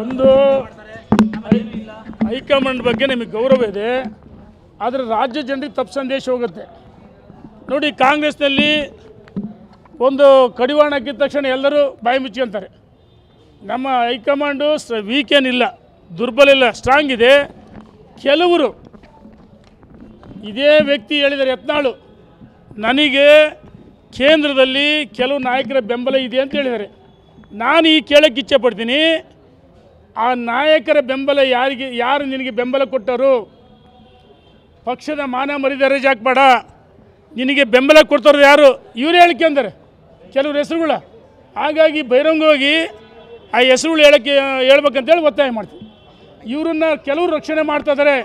ಒಂದು ಹೈಕಮಾಂಡ್ ಬಗ್ಗೆ ನಿಮಗೆ ಗೌರವ ಇದೆ, ಆದರೆ ರಾಜ್ಯ ಜನರಿಗೆ ತಪ್ಪು ಸಂದೇಶ ಹೋಗುತ್ತೆ. ನೋಡಿ, ಕಾಂಗ್ರೆಸ್ನಲ್ಲಿ ಒಂದು ಕಡಿವಾಣ ಹಾಕಿದ ತಕ್ಷಣ ಎಲ್ಲರೂ ಬಾಯಿ ಮುಚ್ಕೊಂತಾರೆ. ನಮ್ಮ ಹೈಕಮಾಂಡು ವೀಕ್ ಏನಿಲ್ಲ, ದುರ್ಬಲ ಇಲ್ಲ, ಸ್ಟ್ರಾಂಗ್ ಇದೆ. ಕೆಲವರು ಇದೇ ವ್ಯಕ್ತಿ ಹೇಳಿದ್ದಾರೆ, ಯತ್ನಾಳು, ನನಗೆ ಕೇಂದ್ರದಲ್ಲಿ ಕೆಲವು ನಾಯಕರ ಬೆಂಬಲ ಇದೆ ಅಂತ ಹೇಳಿದ್ದಾರೆ. ನಾನು ಈ ಕೇಳಕ್ಕೆ ಇಚ್ಛೆ ಪಡ್ತೀನಿ, ಆ ನಾಯಕರ ಬೆಂಬಲ ಯಾರು ನಿನಗೆ ಬೆಂಬಲ ಕೊಟ್ಟರು? ಪಕ್ಷದ ಮಾನ ಮರ್ಯಾದೆ ಹಾಕ್ಬೇಡ, ನಿನಗೆ ಬೆಂಬಲ ಕೊಡ್ತಾರೋದು ಯಾರು? ಇವರು ಹೇಳ್ಕೊಂತಾರೆ ಕೆಲವ್ರ ಹೆಸರುಗಳ. ಹಾಗಾಗಿ ಬಹಿರಂಗವಾಗಿ ಆ ಹೆಸರುಗಳು ಹೇಳ್ಬೇಕಂತೇಳಿ ಒತ್ತಾಯ ಮಾಡ್ತೀವಿ. ಇವರನ್ನು ಕೆಲವರು ರಕ್ಷಣೆ ಮಾಡ್ತಾ ಇದ್ದಾರೆ,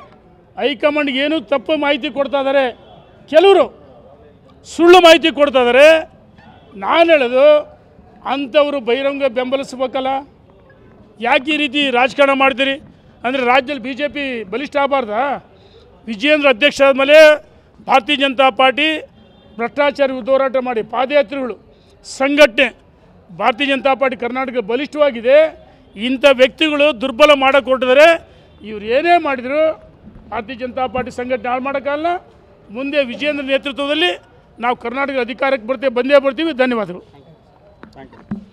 ಹೈಕಮಾಂಡ್ಗೆ ಏನೂ ತಪ್ಪು ಮಾಹಿತಿ ಕೊಡ್ತಾ ಇದ್ದಾರೆ, ಕೆಲವರು ಸುಳ್ಳು ಮಾಹಿತಿ ಕೊಡ್ತಾ ಇದ್ದಾರೆ. ನಾನು ಹೇಳೋದು, ಅಂಥವರು ಬಹಿರಂಗ ಬೆಂಬಲಿಸ್ಬೇಕಲ್ಲ. ಯಾಕೆ ಈ ರೀತಿ ರಾಜಕಾರಣ ಮಾಡ್ತೀರಿ? ಅಂದರೆ ರಾಜ್ಯದಲ್ಲಿ BJP ಬಲಿಷ್ಠ ಆಗಬಾರ್ದಾ? ವಿಜಯೇಂದ್ರ ಅಧ್ಯಕ್ಷ ಆದಮೇಲೆ ಭಾರತೀಯ ಜನತಾ ಪಾರ್ಟಿ ಭ್ರಷ್ಟಾಚಾರ ವಿರುದ್ಧ ಹೋರಾಟ ಮಾಡಿ ಪಾದಯಾತ್ರೆಗಳು ಸಂಘಟನೆ ಭಾರತೀಯ ಜನತಾ ಪಾರ್ಟಿ ಕರ್ನಾಟಕ ಬಲಿಷ್ಠವಾಗಿದೆ. ಇಂಥ ವ್ಯಕ್ತಿಗಳು ದುರ್ಬಲ ಮಾಡೋಕ್ಕೆ ಹೊರಟಿದ್ದಾರೆ. ಇವ್ರು ಏನೇ ಮಾಡಿದ್ರು ಭಾರತೀಯ ಜನತಾ ಪಾರ್ಟಿ ಸಂಘಟನೆ ಹಾಳು ಮಾಡೋಕ್ಕಾಗಲ್ಲ. ಮುಂದೆ ವಿಜಯೇಂದ್ರ ನೇತೃತ್ವದಲ್ಲಿ ನಾವು ಕರ್ನಾಟಕ ಅಧಿಕಾರಕ್ಕೆ ಬಂದೇ ಬರ್ತೀವಿ. ಧನ್ಯವಾದಗಳು. Thank you.